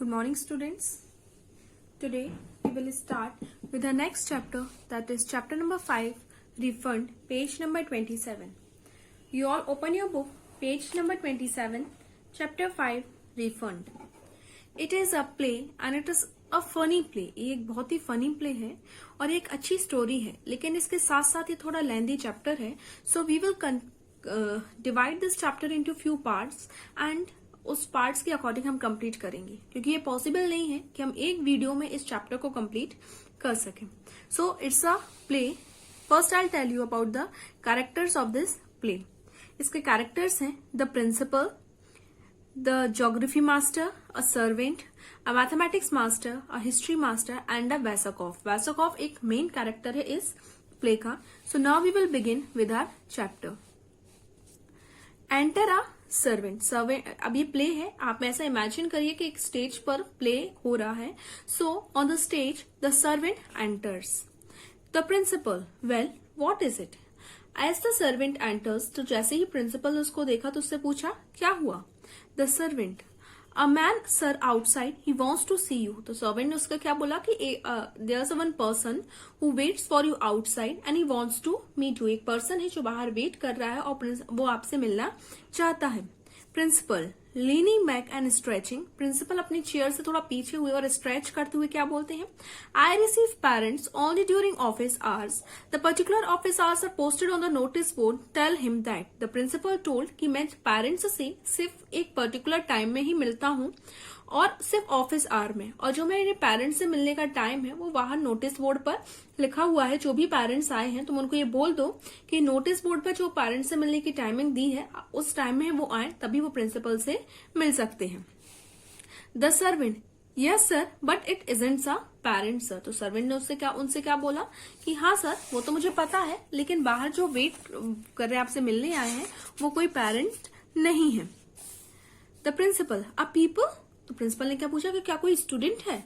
Good morning, students. Today we will start with the next chapter, that is chapter number 5, Refund, page number 27. You all open your book, page number 27, chapter 5, Refund. It is a play and it is a funny play. ये एक बहुत ही funny play है और एक अच्छी story है, लेकिन इसके साथ साथ ये थोड़ा लेंदी चैप्टर है. So we will divide this chapter into few parts and उस पार्ट्स के अकॉर्डिंग हम कंप्लीट करेंगे, क्योंकि ये पॉसिबल नहीं है कि हम एक वीडियो में इस चैप्टर को कंप्लीट कर सकें. So it's a play. First I tell you about the characters of this play. इसके कैरेक्टर्स हैं the principal, the geography master, a servant, a mathematics master, a history master and a Wasserkopf. Wasserkopf एक main character है इस play का. So now we will begin with our chapter. Enter a servant. अब ये play है, आप ऐसा imagine करिए कि एक स्टेज पर प्ले हो रहा है. So on the stage the servant enters. The principal, well what is it? As the servant enters, तो जैसे ही प्रिंसिपल उसको देखा तो उससे पूछा क्या हुआ. The servant, a man sir outside, he wants to see you. तो सर्वेंट ने उसका क्या बोला कि there is one person who waits for you outside and he wants to meet you. एक पर्सन है जो बाहर वेट कर रहा है और वो आपसे मिलना चाहता है. Principal, leaning back and stretching. Principal अपनी चेयर से थोड़ा पीछे हुए और स्ट्रेच करते हुए क्या बोलते हैं. I receive parents only during office hours. The particular office hours are posted on the notice board. Tell him that. The principal told कि मैं पेरेंट्स से सिर्फ एक पर्टिकुलर टाइम में ही मिलता हूँ और सिर्फ ऑफिस आवर में, और जो मेरे पेरेंट्स से मिलने का टाइम है वो बाहर नोटिस बोर्ड पर लिखा हुआ है. जो भी पेरेंट्स आए हैं तुम उनको ये बोल दो कि नोटिस बोर्ड पर जो पेरेंट्स से मिलने की टाइमिंग दी है उस टाइम में वो आए, तभी वो प्रिंसिपल से मिल सकते हैं. The servant, yes sir but it isn't सा पेरेंट सर. तो सर्वेंट ने उनसे क्या बोला कि हाँ सर वो तो मुझे पता है, लेकिन बाहर जो वेट कर रहे आपसे मिलने आए हैं वो कोई पेरेंट नहीं है. The principal, a people. तो प्रिंसिपल ने क्या पूछा कि क्या कोई स्टूडेंट है.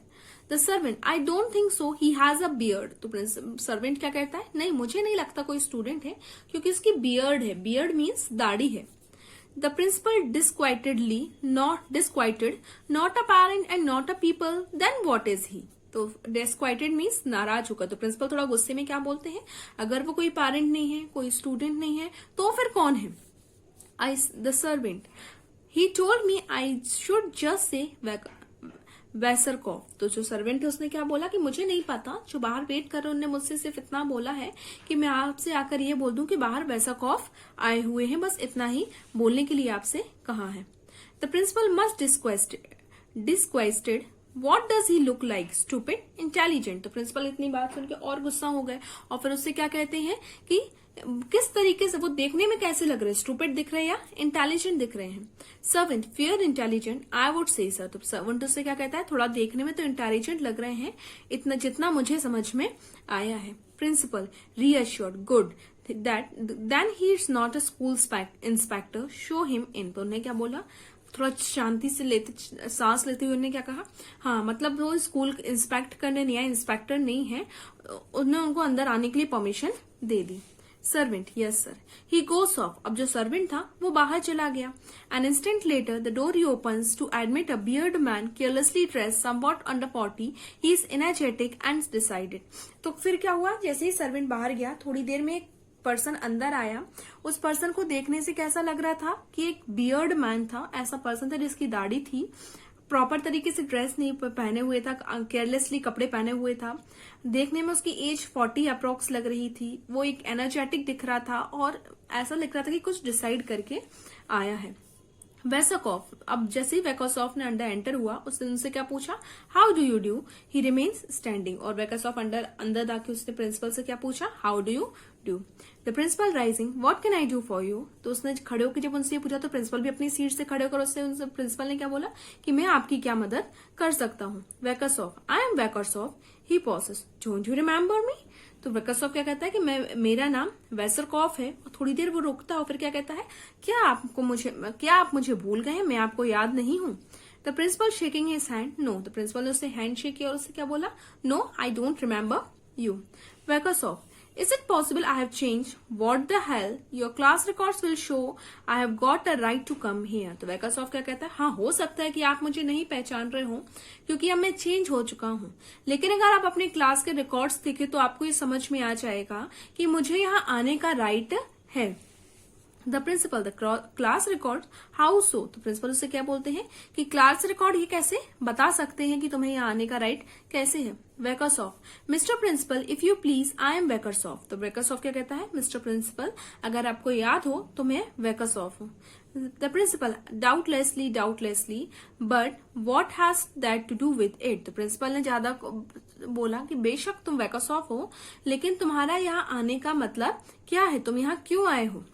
The servant, I don't think so, he has a beard. तो सर्वेंट क्या कहता है, नहीं मुझे नहीं लगता कोई स्टूडेंट है क्योंकि उसकी बियर्ड है. बियर्ड मीन्स दाढ़ी है. The principal disquietedly, not a parent and not a people, then what is he. तो डिस्क्वाइटेड मीन्स नाराज होकर. तो प्रिंसिपल थोड़ा गुस्से में क्या बोलते हैं, अगर वो कोई पेरेंट नहीं है, कोई स्टूडेंट नहीं है, तो फिर कौन है. The servant, he told me I should just say Wasserkopf. तो जो सर्वेंट है उसने क्या बोला कि मुझे नहीं पता, जो बाहर वेट कर रहे उन्होंने मुझसे सिर्फ इतना बोला है कि मैं आपसे आकर ये बोल दूं कि बाहर वैसरकॉफ आए हुए हैं, बस इतना ही बोलने के लिए आपसे कहा है. The principal must disquieted. What does he look like, stupid, intelligent. तो प्रिंसिपल इतनी बात सुन के और गुस्सा हो गए और फिर उससे क्या कहते हैं कि किस तरीके से वो देखने में कैसे लग रहे हैं, स्टूपिड दिख रहे हैं या इंटेलिजेंट दिख रहे हैं. Servant, fear intelligent, I would say sir. तो सर्वेंट उससे क्या कहता है, थोड़ा देखने में तो इंटेलिजेंट लग रहे हैं, इतना जितना मुझे समझ में आया है. Principal, reassured, good, that then he is not a school inspector, show him in. तो उन्होंने क्या बोला, थोड़ा शांति से सांस लेते हुए उन्होंने क्या कहा, हाँ मतलब वो स्कूल इंस्पेक्ट करने नहीं आया, इंस्पेक्टर नहीं है. उन्होंने उनको अंदर आने के लिए परमिशन दे दी. Servant, yes sir. He goes off. अब जो सर्वेंट था वो बाहर चला गया. An instant later the door reopens to admit a beard man carelessly dress somewhat under 40. He is energetic and decided. तो फिर क्या हुआ, जैसे ही सर्वेंट बाहर गया थोड़ी देर में एक पर्सन अंदर आया. उस पर्सन को देखने से कैसा लग रहा था कि एक बियर्ड मैन था, ऐसा पर्सन था जिसकी दाढ़ी थी, प्रॉपर तरीके से ड्रेस नहीं पहने हुए था, केयरलेसली कपड़े पहने हुए था. देखने में उसकी एज 40 अप्रोक्स लग रही थी. वो एक एनर्जेटिक दिख रहा था और ऐसा लग रहा था कि कुछ डिसाइड करके आया है. वैसाकॉफ, अब जैसे ही वैकासॉफ ने अंडर एंटर हुआ उसने उनसे क्या पूछा, how do you do. He remains standing. और वैकासॉफ अंदर जाके उसने प्रिंसिपल से क्या पूछा, how do you do. The principal rising, what can I do for you. तो उसने खड़े होकर जब उनसे पूछा तो प्रिंसिपल भी अपनी सीट से खड़े होकर उनसे प्रिंसिपल ने क्या बोला कि मैं आपकी क्या मदद कर सकता हूँ. वैकासॉफ, आई एम वैकासॉफ. He pauses, don't you remember me. तो वैकासॉफ क्या कहता है कि मेरा नाम वैसरकॉफ है. और थोड़ी देर वो रुकता है और फिर क्या कहता है, क्या आप मुझे भूल गए हैं, मैं आपको याद नहीं हूँ. The principal shaking his hand, no. The principal ने उससे हैंड शेक किया और उससे क्या बोला, no I don't remember you. वैकासॉफ, Is it possible I have changed? What the hell? Your class records will show I have got a right to come here. तो वैकासॉफ क्या कहता है, हाँ हो सकता है कि आप मुझे नहीं पहचान रहे हो क्योंकि अब मैं चेंज हो चुका हूँ, लेकिन अगर आप अपने क्लास के रिकॉर्ड्स देखें तो आपको ये समझ में आ जाएगा कि मुझे यहाँ आने का राइट है. The principal, the class record, how so? तो प्रिंसिपल उससे क्या बोलते हैं कि क्लास रिकॉर्ड ये कैसे बता सकते हैं कि तुम्हें यहाँ आने का राइट कैसे है. वैकासॉफ, mister principal if you please I am वैकासॉफ. तो वैकासॉफ क्या कहता है, मिस्टर प्रिंसिपल अगर आपको याद हो तो मैं वैकासॉफ हूँ. The principal, doubtlessly but what has that to do with it. तो प्रिंसिपल ने ज्यादा बोला कि बेशक तुम वैकासॉफ हो, लेकिन तुम्हारा यहाँ आने का मतलब क्या है, तुम यहाँ क्यों आए हो.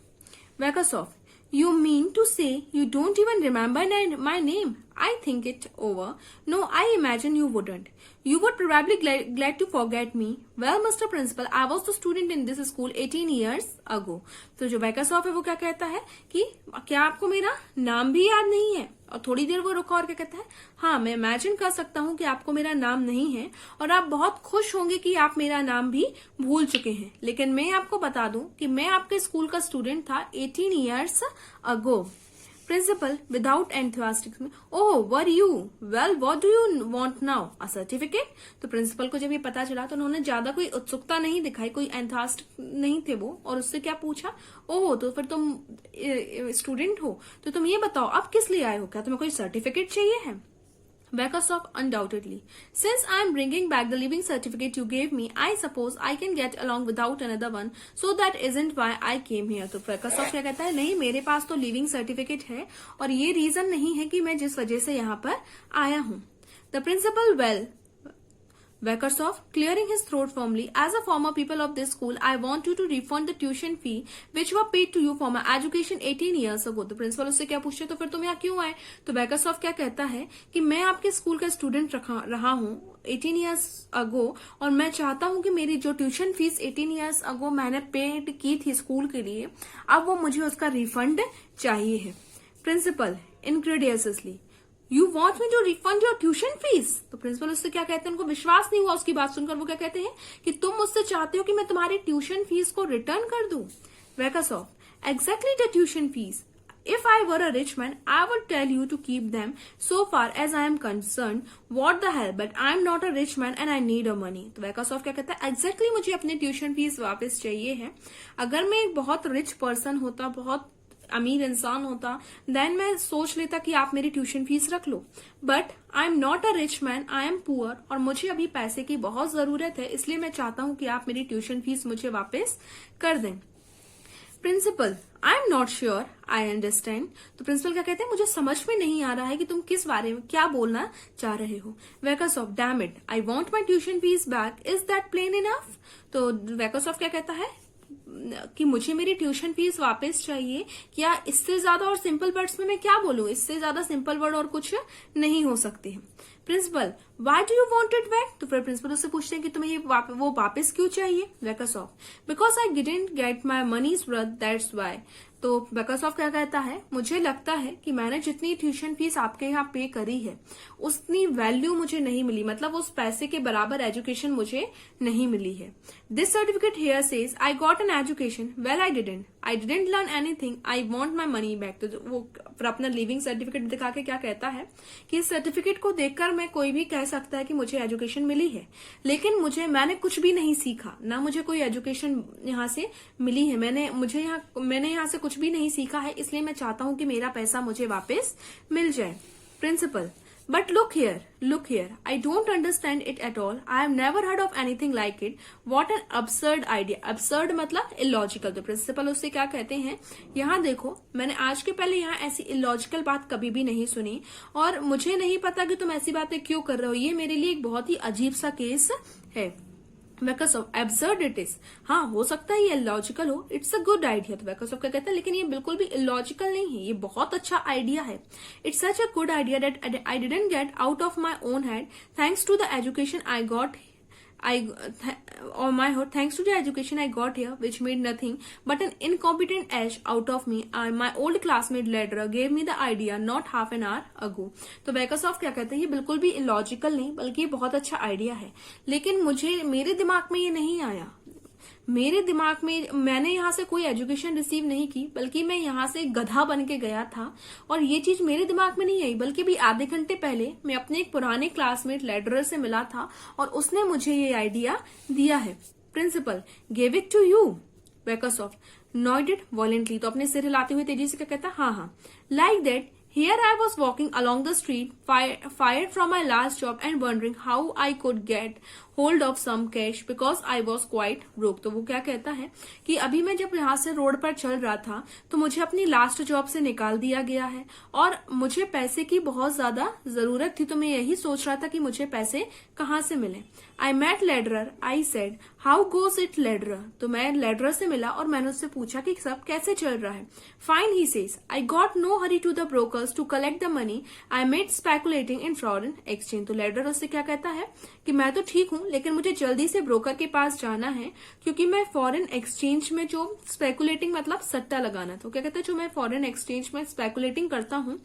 Vakasoff, you mean to say you don't even remember my name? I think it over. No, I imagine you wouldn't. You would probably glad to forget me. Well, Mr. Principal, I was the student in this school 18 years ago. तो जो वैकासॉफ है वो क्या कहता है कि क्या आपको मेरा नाम भी याद नहीं है. और थोड़ी देर वो रुका और क्या कहता है, हाँ मैं इमेजिन कर सकता हूँ कि आपको मेरा नाम नहीं है और आप बहुत खुश होंगे कि आप मेरा नाम भी भूल चुके हैं, लेकिन मैं आपको बता दूं कि मैं आपके स्कूल का स्टूडेंट था 18 years ago. Principal without enthusiasm, oh were you, well what do you want now, a certificate. तो प्रिंसिपल को जब ये पता चला तो उन्होंने ज्यादा कोई उत्सुकता नहीं दिखाई, कोई एंथुसियास्टिक नहीं थे वो, और उससे क्या पूछा, ओह तो फिर तुम स्टूडेंट हो तो तुम ये बताओ अब किस लिए आए हो, क्या तुम्हें कोई सर्टिफिकेट चाहिए है. Vakasoff, undoubtedly. Since I am bringing back the leaving certificate you gave me, I suppose I can get along without another one. So that isn't why I came here. तो Vakasoff क्या कहता है, नहीं मेरे पास तो leaving certificate है और ये रीजन नहीं है कि मैं जिस वजह से यहाँ पर आया हूँ. The principal, well, Vakasoff, clearing his throat firmly, as a former pupil of this school, I want you to refund the tuition fee which were paid to you for my education 18 years ago. तो principal उससे क्या पूछते तो फिर तुम यहाँ क्यों आए. तो Vakasoff क्या कहता है कि मैं आपके स्कूल का स्टूडेंट रहा हूँ 18 years ago और मैं चाहता हूँ कि मेरी जो ट्यूशन फीस 18 years ago मैंने पेड की थी स्कूल के लिए, अब वो मुझे उसका रिफंड चाहिए है. Principal incredulously, you want me to refund your tuition fees. तो प्रिंसिपल उससे क्या कहते हैं, उनको विश्वास नहीं हुआ उसकी बात सुनकर, वो क्या कहते हैं कि तुम मुझसे चाहते हो कि मैं तुम्हारी ट्यूशन फीस को रिटर्न कर दूं. वैकासॉफ, exactly the tuition fees. If I were a rich man, I would tell you to keep them. So far as I am concerned, what the hell? But I am not a rich man and I need a money. तो वैकासॉफ क्या कहता है, exactly मुझे अपनी tuition fees वापस चाहिए है. अगर मैं एक बहुत रिच पर्सन होता, बहुत अमीर इंसान होता, देन मैं सोच लेता कि आप मेरी ट्यूशन फीस रख लो. But I am not a rich man, I am poor, और मुझे अभी पैसे की बहुत जरूरत है, इसलिए मैं चाहता हूं कि आप मेरी ट्यूशन फीस मुझे वापस कर दें. Principal, I am not sure I understand. तो प्रिंसिपल क्या कहते हैं, मुझे समझ में नहीं आ रहा है कि तुम किस बारे में क्या बोलना चाह रहे हो. वैकासॉफ, damn it, I want my tuition fees back, is that plain enough. तो वैकासॉफ क्या कहता है कि मुझे मेरी ट्यूशन फीस वापस चाहिए, क्या इससे ज्यादा और सिंपल वर्ड्स में मैं क्या बोलूं, इससे ज्यादा सिंपल वर्ड और कुछ नहीं हो सकते हैं. Principal, why do you want it back. तो फिर प्रिंसिपल उससे पूछते हैं कि तुम्हें वो वापस क्यों चाहिए. वैकासॉफ, because I didn't get my money's worth, that's why. तो वैकासॉफ क्या कहता है, मुझे लगता है कि मैंने जितनी ट्यूशन फीस आपके यहाँ पे करी है उतनी वैल्यू मुझे नहीं मिली, मतलब उस पैसे के बराबर एजुकेशन मुझे नहीं मिली है. This certificate here says I got an education, well I didn't learn anything, I want my money back. तो वो अपना लिविंग सर्टिफिकेट दिखा के क्या कहता है कि इस सर्टिफिकेट को देखकर मैं कोई भी कह सकता है कि मुझे एजुकेशन मिली है, लेकिन मैंने कुछ भी नहीं सीखा, ना मुझे कोई एजुकेशन यहाँ से मिली है, मैंने यहाँ से कुछ भी नहीं सीखा है, इसलिए मैं चाहता हूं कि मेरा पैसा मुझे वापस मिल जाए. Principal, but look here, I don't understand it at all, I have never heard of anything like it, what an absurd idea. Absurd मतलब इलॉजिकल. तो प्रिंसिपल उससे क्या कहते हैं, यहाँ देखो मैंने आज के पहले यहाँ ऐसी इलॉजिकल बात कभी भी नहीं सुनी और मुझे नहीं पता कि तुम ऐसी बातें क्यों कर रहे हो, ये मेरे लिए एक बहुत ही अजीब सा केस है. वैकासॉफ, एब्सर्ड इट इज, हाँ हो सकता है ये इलॉजिकल हो, इट्स अ गुड आइडिया. तो वैकासॉफ क्या कहता है, लेकिन ये बिल्कुल भी इलॉजिकल नहीं है, ये बहुत अच्छा आइडिया है. It's such a good idea that I didn't get out of my own head, thanks to the education I got thanks to the education I got here, which made nothing but an incompetent ass out of me. My old classmate Ledra gave me the idea not half an hour ago. तो वैकासॉफ क्या कहते हैं, ये बिल्कुल भी illogical नहीं बल्कि ये बहुत अच्छा आइडिया है, लेकिन मेरे दिमाग में ये नहीं आया. मेरे दिमाग में, मैंने यहाँ से कोई एजुकेशन रिसीव नहीं की, बल्कि मैं यहाँ से गधा बन के गया था। और ये चीज मेरे दिमाग में नहीं आई, बल्कि भी आधे घंटे पहले मैं अपने एक पुराने क्लासमेट लेडरर से मिला था और उसने मुझे ये आइडिया दिया है। Principal gave it to you? वेकरसॉफ्ट नॉडेड वॉलेंटली, तो अपने सिर हिलाते हुए तेजी से क्या कहता, हाँ। Like that here I was walking along the street, fired from my last job and wondering how I could get hold of some cash because I was quite broke। तो वो क्या कहता है कि अभी मैं जब यहाँ से रोड पर चल रहा था तो मुझे अपनी लास्ट जॉब से निकाल दिया गया है और मुझे पैसे की बहुत ज्यादा जरूरत थी, तो मैं यही सोच रहा था कि मुझे पैसे कहाँ से मिले। I met ladderer, I said, how goes it ladderer? तो मैं लेडरर से मिला और मैंने उससे पूछा कि सब कैसे चल रहा है। Fine, he says, I got no hurry to the brokers to collect the money I made speculating in foreign exchange। तो लेडरर उससे क्या कहता है कि मैं तो ठीक हूँ, लेकिन मुझे जल्दी से ब्रोकर के पास जाना है क्योंकि मैं फॉरेन एक्सचेंज में जो स्पेकुलेटिंग मतलब सट्टा लगाना, तो क्या कहता है जो मैं फॉरेन एक्सचेंज में स्पेकुलेटिंग करता हूँ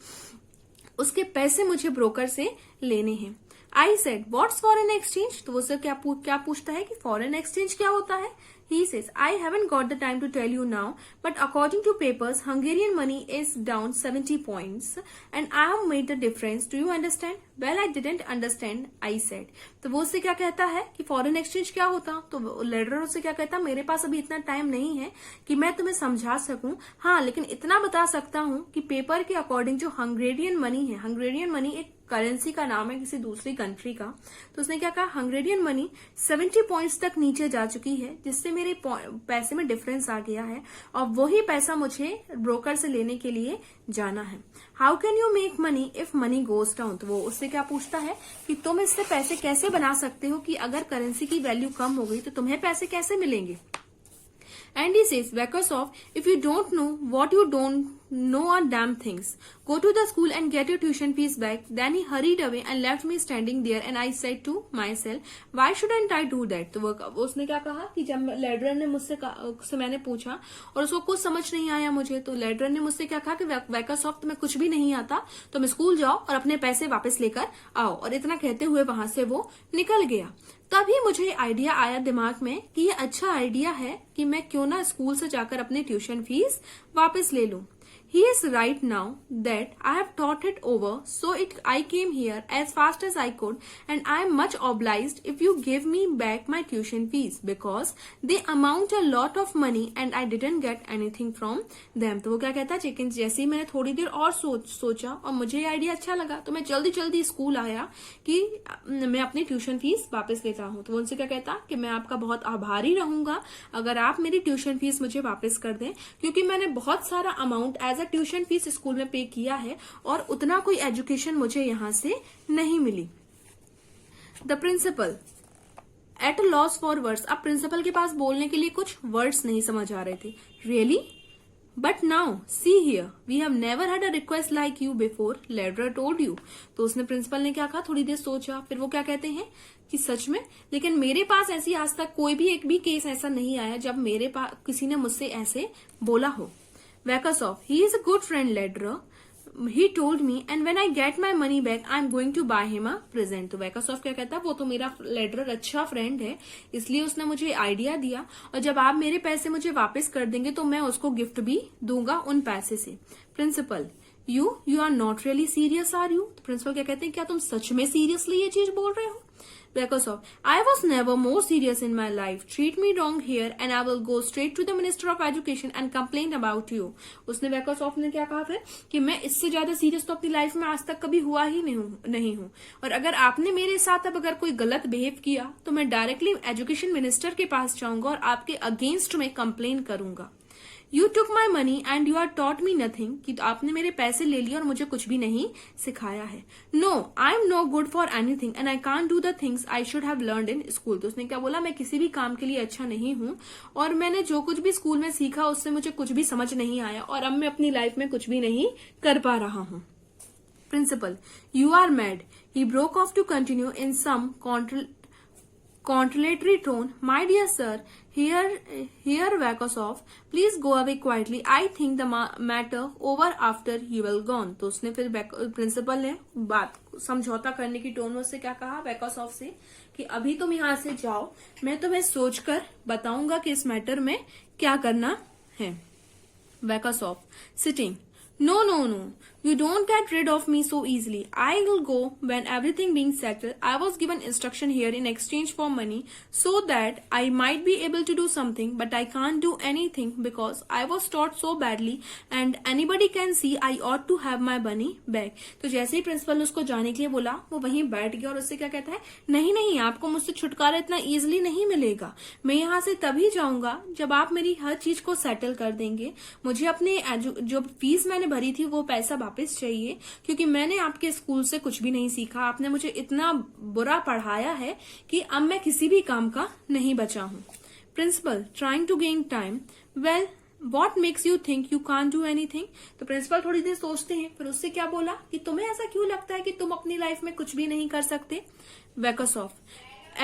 उसके पैसे मुझे ब्रोकर से लेने हैं। I said what's foreign exchange? तो वो सर क्या पूछता है कि फॉरेन एक्सचेंज क्या होता है। He says, I haven't got the time to tell you now, but according to papers, Hungarian money is down 70 points and I have made the difference. Do you understand? Well, I didn't understand, I said. तो वो उससे क्या कहता है कि foreign exchange क्या होता, तो लेडरर उससे क्या कहता, मेरे पास अभी इतना टाइम नहीं है कि मैं तुम्हें समझा सकूं, हाँ लेकिन इतना बता सकता हूं कि पेपर के अकॉर्डिंग जो हंगरेरियन मनी है, हंगरेरियन मनी एक करेंसी का नाम है किसी दूसरी कंट्री का, तो उसने क्या कहा, हंगरेरियन मनी 70 पॉइंट्स तक नीचे जा चुकी है जिससे मेरे पैसे में डिफरेंस आ गया है और वही पैसा मुझे ब्रोकर से लेने के लिए जाना है। How can you make money if money goes down? तो वो उससे क्या पूछता है कि तुम इससे पैसे कैसे बना सकते हो कि अगर करेंसी की वैल्यू कम हो गई तो तुम्हें पैसे कैसे मिलेंगे। And he says, Vekersoft, if you don't know what you don't know are damn things. Go to the school and get your tuition fees back. Then he hurried away and left me standing there and I said to myself, why shouldn't I do that? तो वो उसने क्या कहा कि जब लेडरर ने मुझसे मैंने पूछा और उसको कुछ समझ नहीं आया मुझे, तो लेडरर ने मुझसे क्या कहा कि वेकरसॉफ्ट तुम्हें कुछ भी नहीं आता, तुम स्कूल जाओ और अपने पैसे वापस लेकर आओ, और इतना कहते हुए वहां से वो निकल गया। तभी मुझे आइडिया आया दिमाग में कि ये अच्छा आइडिया है कि मैं क्यों ना स्कूल से जाकर अपनी ट्यूशन फीस वापस ले लूं। He is right now that I have thought it over, so I came here as fast as I could and I am much obliged if you give me back my tuition fees because they amount a lot of money and I didn't get anything from them। तो वो क्या कहता है, लेकिन जैसे ही मैंने थोड़ी देर और सोचा और मुझे ये आइडिया अच्छा लगा तो मैं जल्दी जल्दी स्कूल आया कि मैं अपनी ट्यूशन फीस वापस लेता हूँ। तो वो उनसे क्या कहता कि मैं आपका बहुत आभारी रहूंगा अगर आप मेरी ट्यूशन फीस मुझे वापस कर दें, क्योंकि मैंने बहुत सारा amount as a tuition fees school में पे किया है और उतना कोई एजुकेशन मुझे यहां से नहीं मिली। The principal at a loss for words. अब प्रिंसिपल के पास बोलने के लिए कुछ वर्ड्स नहीं समझ आ रहे थे। Really? But now see here we have never had a request like you before, Lederer told you. तो उसने प्रिंसिपल ने क्या कहा, थोड़ी देर सोचा, फिर वो क्या कहते हैं कि सच में, लेकिन मेरे पास ऐसी आज तक कोई भी एक भी केस ऐसा नहीं आया जब मेरे पास किसी ने मुझसे ऐसे बोला हो। Vekersoft, he is a good friend, Lederer. He told me, and when I get my money back, I'm going to buy him a present. तो Vekersoft क्या कहता है, वो तो मेरा लेडरर अच्छा फ्रेंड है, इसलिए उसने मुझे आइडिया दिया और जब आप मेरे पैसे मुझे वापस कर देंगे तो मैं उसको गिफ्ट भी दूंगा उन पैसे से। Principal, you are not really serious are you? Principal क्या कहते हैं, क्या तुम सच में सीरियसली ये चीज बोल रहे हो? Vekersoft, I was never more serious in my life. Treat me wrong here and I will go straight to the Minister of Education and complain about you. उसने Vekersoft ने क्या कहा फिर कि मैं इससे ज्यादा सीरियस तो अपनी लाइफ में आज तक कभी हुआ ही नहीं हूँ और अगर आपने मेरे साथ अब अगर कोई गलत बिहेव किया तो मैं डायरेक्टली एजुकेशन मिनिस्टर के पास जाऊंगा और आपके अगेंस्ट में कंप्लेन करूंगा। You took my money and you are taught me nothing, कि आपने मेरे पैसे ले लिए और मुझे कुछ भी नहीं सिखाया है। No, I am no good for anything and I can't do the things I should have learned in school। तो उसने क्या बोला, मैं किसी भी काम के लिए अच्छा नहीं हूँ और मैंने जो कुछ भी स्कूल में सीखा उससे मुझे कुछ भी समझ नहीं आया और अब मैं अपनी लाइफ में कुछ भी नहीं कर पा रहा हूँ। Principal, you are mad. He broke off to continue in some consolatory tone, "My dear sir, here Vakosoff, please go away quietly. I think the matter over after you will gone." तो उसने फिर principal ने बात समझौता करने की tone में उससे क्या कहा वैकोसॉफ से कि अभी तुम यहाँ से जाओ, मैं तुम्हें सोचकर बताऊंगा कि इस मैटर में क्या करना है. Vakosoff, sitting. No, no, no. You don't get rid of me so easily. I will go when everything being settled. I was given instruction here in exchange for money so that I might be able to do something, but I can't do anything because I was taught so badly and anybody can see I ought to have my money back. तो जैसे ही principal ने उसको जाने के लिए बोला, वो वहीं बैठ गया और उससे क्या कहता है, नहीं नहीं, आपको मुझसे छुटकारा इतना इजिली नहीं मिलेगा. मैं यहाँ से तभी जाऊंगा जब आप मेरी हर चीज को सेटल कर देंगे. मुझे अपने जो फीस मैंने भरी थी वो पैसा वापस चाहिए, क्योंकि मैंने आपके स्कूल से कुछ भी नहीं सीखा. आपने मुझे इतना बुरा पढ़ाया है कि अब मैं किसी भी काम का नहीं बचा हूं. Principal, trying to gain time. Well, what makes you think you can't do anything. तो प्रिंसिपल थोड़ी देर सोचते हैं, फिर उससे क्या बोला कि तुम्हें ऐसा क्यों लगता है कि तुम अपनी लाइफ में कुछ भी नहीं कर सकते. Vakosoff,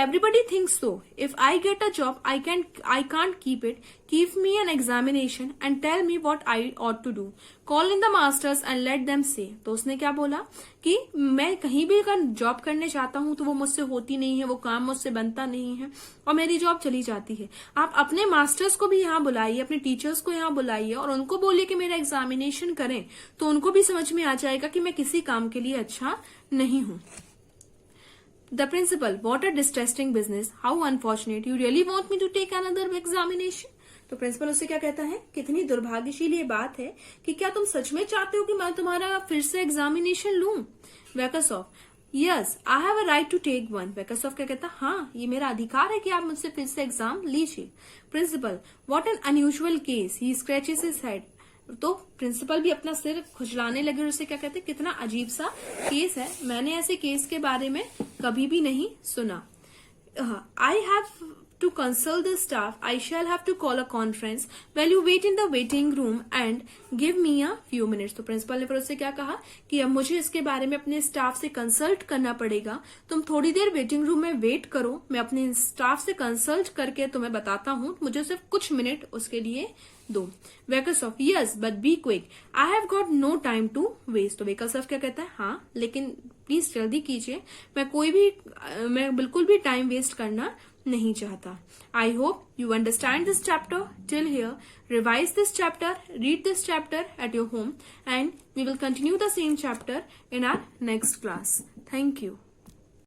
everybody thinks so. If I get a job, I can't keep it. Give me an examination and tell me what I ought to do. Call in the masters and let them say. तो उसने क्या बोला कि मैं कहीं भी अगर job करने चाहता हूँ तो वो मुझसे होती नहीं है, वो काम मुझसे बनता नहीं है और मेरी जॉब चली जाती है. आप अपने मास्टर्स को भी यहाँ बुलाइए, अपने टीचर्स को यहाँ बुलाइए और उनको बोलिए कि मेरा एग्जामिनेशन करें, तो उनको भी समझ में आ जाएगा कि मैं किसी काम के लिए अच्छा नहीं हूँ. The principal, what a distressing business. How unfortunate. You really want me to take another examination? तो प्रिंसिपल उससे क्या कहता है, कितनी दुर्भाग्यशील ये बात है कि क्या तुम सच में चाहते हो कि मैं तुम्हारा फिर से एग्जामिनेशन लूं. Vakosoff, yes, I have a right to take one. Vakosoff क्या कहता है, हाँ, ये मेरा अधिकार है कि आप मुझसे फिर से एग्जाम लीजिए. Principal, what an unusual case. He scratches his head. तो प्रिंसिपल भी अपना सिर खुजलाने लगे और उससे क्या कहते हैं, कितना अजीब सा केस है, मैंने ऐसे केस के बारे में कभी भी नहीं सुना. I have to consult the staff. I shall have to call a conference. Well you wait in the waiting room and give me a few minutes. तो प्रिंसिपल ने फिर उससे क्या कहा कि अब मुझे इसके बारे में अपने स्टाफ से कंसल्ट करना पड़ेगा, तुम थोड़ी देर वेटिंग रूम में वेट करो, मैं अपने स्टाफ से कंसल्ट करके तुम्हें बताता हूँ, मुझे सिर्फ कुछ मिनट उसके लिए दो. Vakosoff, yes, but be quick. I have got no time to waste. तो Vakosoff क्या कहता है, हाँ, लेकिन प्लीज जल्दी कीजिए, मैं बिल्कुल भी टाइम वेस्ट करना नहीं चाहता. I hope you understand this chapter till here. Revise this chapter, read this chapter at your home, and we will continue the same chapter in our next class. Thank you.